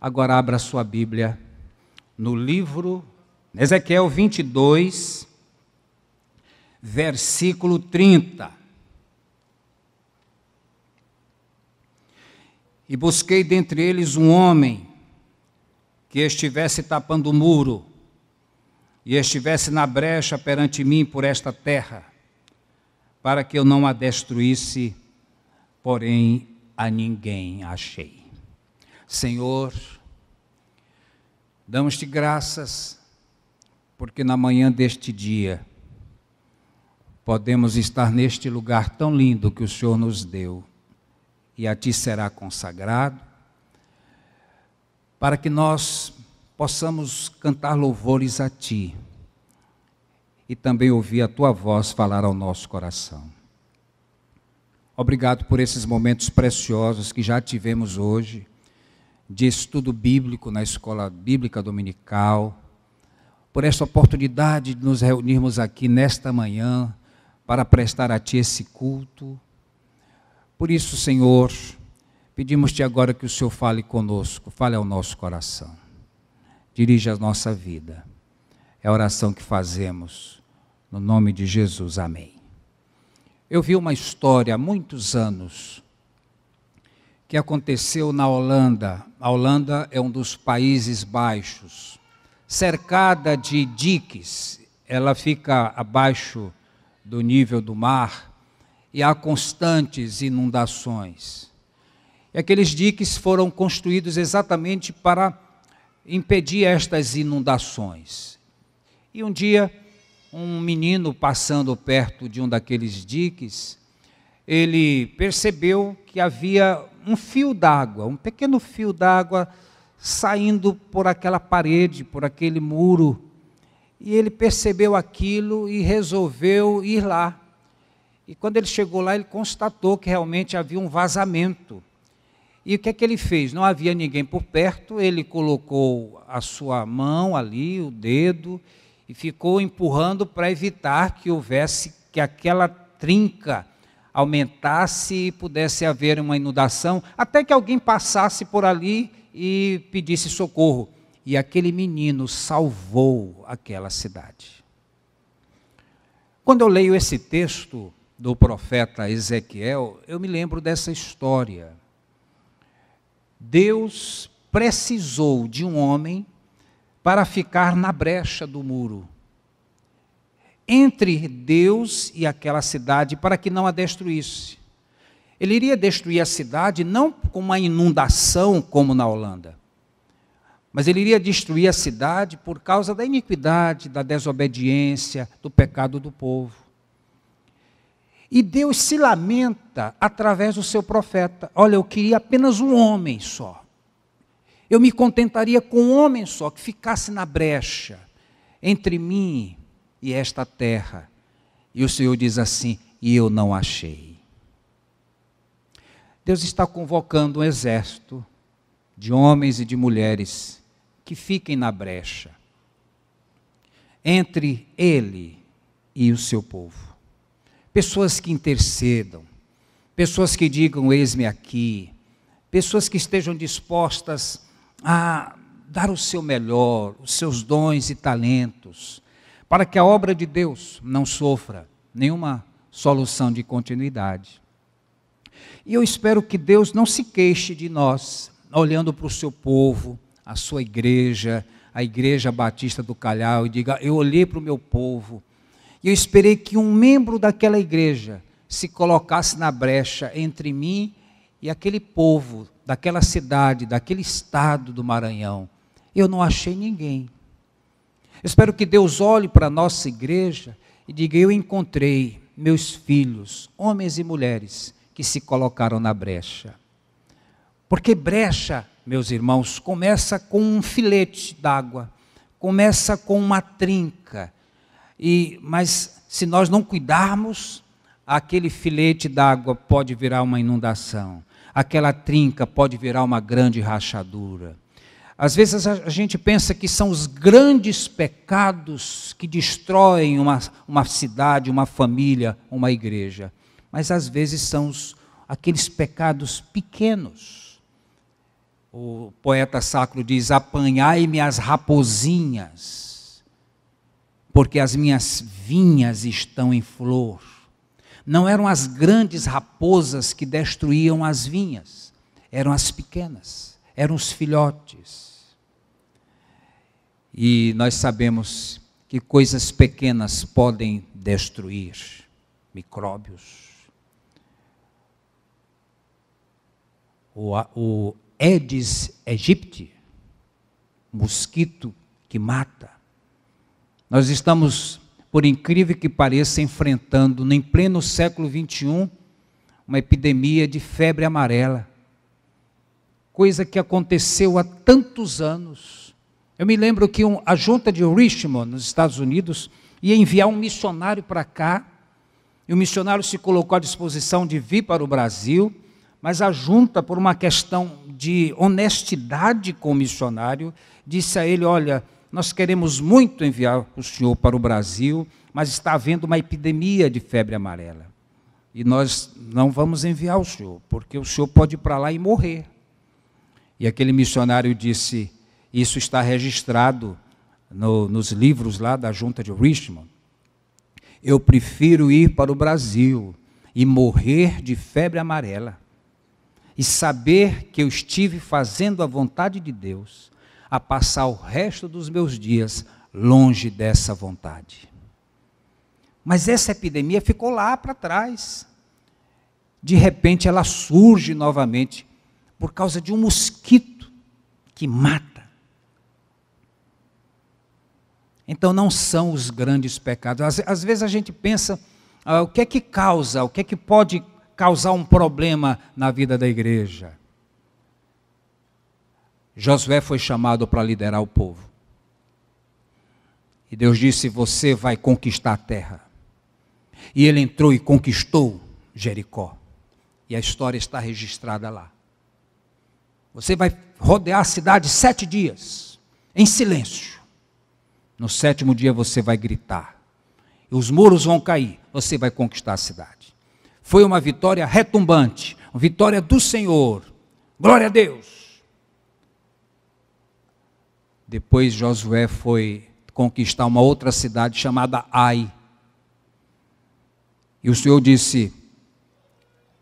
Agora abra sua Bíblia no livro Ezequiel 22, versículo 30. E busquei dentre eles um homem que estivesse tapando o muro e estivesse na brecha perante mim por esta terra, para que eu não a destruísse, porém a ninguém achei. Senhor, damos-te graças, porque na manhã deste dia podemos estar neste lugar tão lindo que o Senhor nos deu, e a Ti será consagrado, para que nós possamos cantar louvores a Ti, e também ouvir a Tua voz falar ao nosso coração. Obrigado por esses momentos preciosos que já tivemos hoje, de estudo bíblico na escola bíblica dominical, por esta oportunidade de nos reunirmos aqui nesta manhã, para prestar a Ti esse culto. Por isso, Senhor, pedimos-te agora que o Senhor fale conosco, fale ao nosso coração, dirija a nossa vida. É a oração que fazemos, no nome de Jesus, amém. Eu vi uma história há muitos anos, que aconteceu na Holanda. A Holanda é um dos Países Baixos, cercada de diques, ela fica abaixo do nível do mar, e há constantes inundações. E aqueles diques foram construídos exatamente para impedir estas inundações. E um dia, um menino passando perto de um daqueles diques, ele percebeu que havia um fio d'água, um pequeno fio d'água saindo por aquela parede, por aquele muro. E ele percebeu aquilo e resolveu ir lá. E quando ele chegou lá, ele constatou que realmente havia um vazamento. E o que é que ele fez? Não havia ninguém por perto, ele colocou a sua mão ali, o dedo, e ficou empurrando para evitar que houvesse, que aquela trinca aumentasse e pudesse haver uma inundação, até que alguém passasse por ali e pedisse socorro. E aquele menino salvou aquela cidade. Quando eu leio esse texto do profeta Ezequiel, eu me lembro dessa história. Deus precisou de um homem para ficar na brecha do muro, entre Deus e aquela cidade, para que não a destruísse. Ele iria destruir a cidade não com uma inundação como na Holanda, mas ele iria destruir a cidade por causa da iniquidade, da desobediência, do pecado do povo. E Deus se lamenta através do seu profeta. Olha, eu queria apenas um homem só. Eu me contentaria com um homem só, que ficasse na brecha entre mim e esta terra. E o Senhor diz assim, e eu não achei. Deus está convocando um exército de homens e de mulheres que fiquem na brecha entre Ele e o seu povo. Pessoas que intercedam, pessoas que digam, eis-me aqui, pessoas que estejam dispostas a dar o seu melhor, os seus dons e talentos, para que a obra de Deus não sofra nenhuma solução de continuidade. E eu espero que Deus não se queixe de nós, olhando para o seu povo, a sua igreja, a Igreja Batista do Calhau, e diga, eu olhei para o meu povo, e eu esperei que um membro daquela igreja se colocasse na brecha entre mim e aquele povo, daquela cidade, daquele estado do Maranhão. Eu não achei ninguém. Eu espero que Deus olhe para a nossa igreja e diga, eu encontrei meus filhos, homens e mulheres, que se colocaram na brecha. Porque brecha, meus irmãos, começa com um filete d'água, começa com uma trinca. Mas se nós não cuidarmos, aquele filete d'água pode virar uma inundação. Aquela trinca pode virar uma grande rachadura. Às vezes a gente pensa que são os grandes pecados que destroem uma cidade, uma família, uma igreja. Mas às vezes são aqueles pecados pequenos O poeta sacro diz: apanhai-me as raposinhas, porque as minhas vinhas estão em flor. Não eram as grandes raposas que destruíam as vinhas, eram as pequenas, eram os filhotes. E nós sabemos que coisas pequenas podem destruir micróbios. O Aedes aegypti, mosquito que mata. Nós estamos, por incrível que pareça, enfrentando, em pleno século XXI, uma epidemia de febre amarela. Coisa que aconteceu há tantos anos. Eu me lembro que a junta de Richmond, nos Estados Unidos, ia enviar um missionário para cá, e o missionário se colocou à disposição de vir para o Brasil, mas a junta, por uma questão de honestidade com o missionário, disse a ele: olha, nós queremos muito enviar o senhor para o Brasil, mas está havendo uma epidemia de febre amarela. E nós não vamos enviar o senhor, porque o senhor pode ir para lá e morrer. E aquele missionário disse: isso está registrado nos livros lá da junta de Richmond. Eu prefiro ir para o Brasil e morrer de febre amarela e saber que eu estive fazendo a vontade de Deus, a passar o resto dos meus dias longe dessa vontade. Mas essa epidemia ficou lá para trás. De repente ela surge novamente por causa de um mosquito que mata. Então não são os grandes pecados. Às vezes a gente pensa, o que é que causa, o que é que pode causar um problema na vida da igreja? Josué foi chamado para liderar o povo. E Deus disse: você vai conquistar a terra. E ele entrou e conquistou Jericó. E a história está registrada lá. Você vai rodear a cidade 7 dias, em silêncio. No 7º dia você vai gritar. E os muros vão cair, você vai conquistar a cidade. Foi uma vitória retumbante, uma vitória do Senhor. Glória a Deus. Depois Josué foi conquistar uma outra cidade chamada Ai. E o Senhor disse: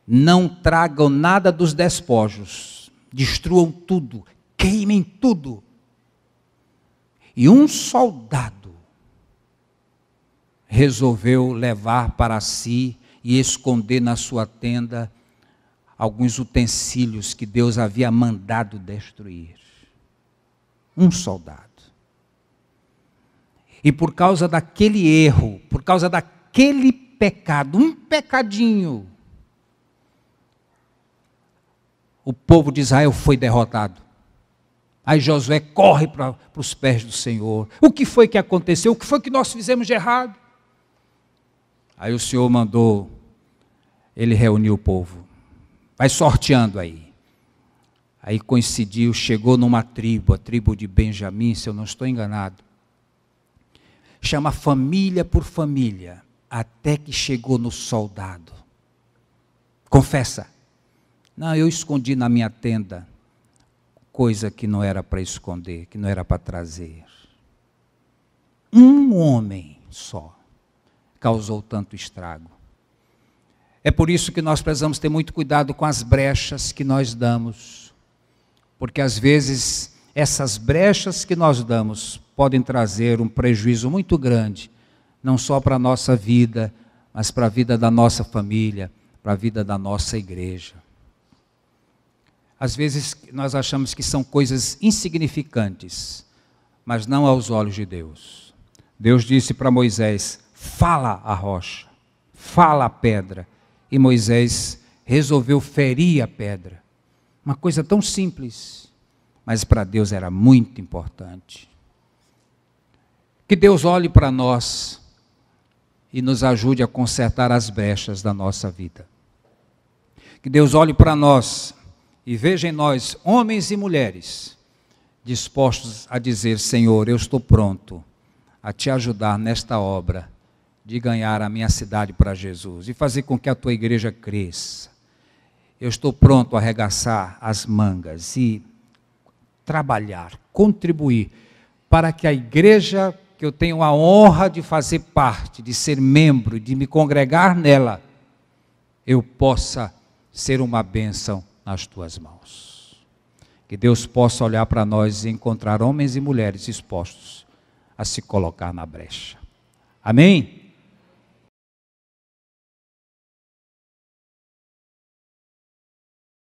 não tragam nada dos despojos, destruam tudo, queimem tudo. E um soldado resolveu levar para si e esconder na sua tenda alguns utensílios que Deus havia mandado destruir. Um soldado. E por causa daquele erro, por causa daquele pecado, um pecadinho, o povo de Israel foi derrotado. Aí Josué corre para os pés do Senhor. O que foi que aconteceu? O que foi que nós fizemos de errado? Aí o Senhor mandou ele reunir o povo. Vai sorteando aí. Aí coincidiu, chegou numa tribo, a tribo de Benjamim, se eu não estou enganado. Chama família por família, até que chegou no soldado. Confessa. Não, eu escondi na minha tenda coisa que não era para esconder, que não era para trazer. Um homem só causou tanto estrago. É por isso que nós precisamos ter muito cuidado com as brechas que nós damos, porque às vezes essas brechas que nós damos podem trazer um prejuízo muito grande, não só para a nossa vida, mas para a vida da nossa família, para a vida da nossa igreja. Às vezes nós achamos que são coisas insignificantes, mas não aos olhos de Deus. Deus disse para Moisés: fala a rocha, fala a pedra. E Moisés resolveu ferir a pedra. Uma coisa tão simples, mas para Deus era muito importante. Que Deus olhe para nós e nos ajude a consertar as brechas da nossa vida. Que Deus olhe para nós e veja em nós, homens e mulheres, dispostos a dizer: Senhor, eu estou pronto a te ajudar nesta obra de ganhar a minha cidade para Jesus e fazer com que a tua igreja cresça. Eu estou pronto a arregaçar as mangas e trabalhar, contribuir, para que a igreja que eu tenho a honra de fazer parte, de ser membro, de me congregar nela, eu possa ser uma bênção nas tuas mãos. Que Deus possa olhar para nós e encontrar homens e mulheres dispostos a se colocar na brecha. Amém?